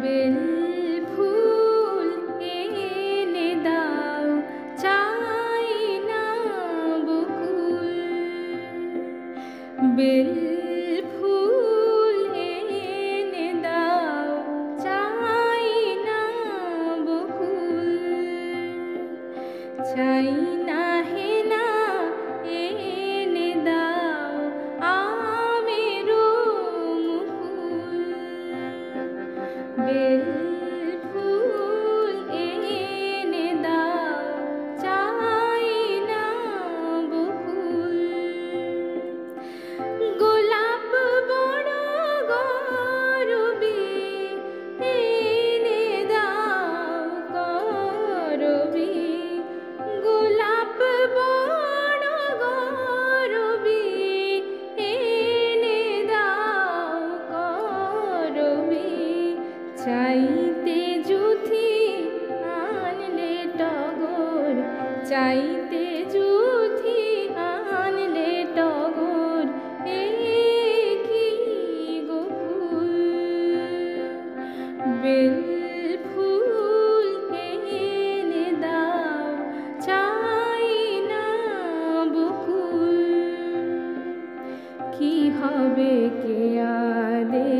Bell ফুল এনে দাও, চাই না বকুল। বেল ফুল এনে দাও, চাই না বকুল। চাই না হেনা এনে দাও, আমেরও মুকুল। বেল ফুল এনে দাও, চাই না বকুল। গোলাপ বড় গরবি, এনে দাও করবি। গোলাপ বড় গরবি, এনে দাও করবি। চাইতে যুথি আনলে টগর, চাইতে যুথি আনলে টগর, এ কি গো ফুল। বেল ফুল এনে দাও, চাই না বকুল। কি হবে কে আদে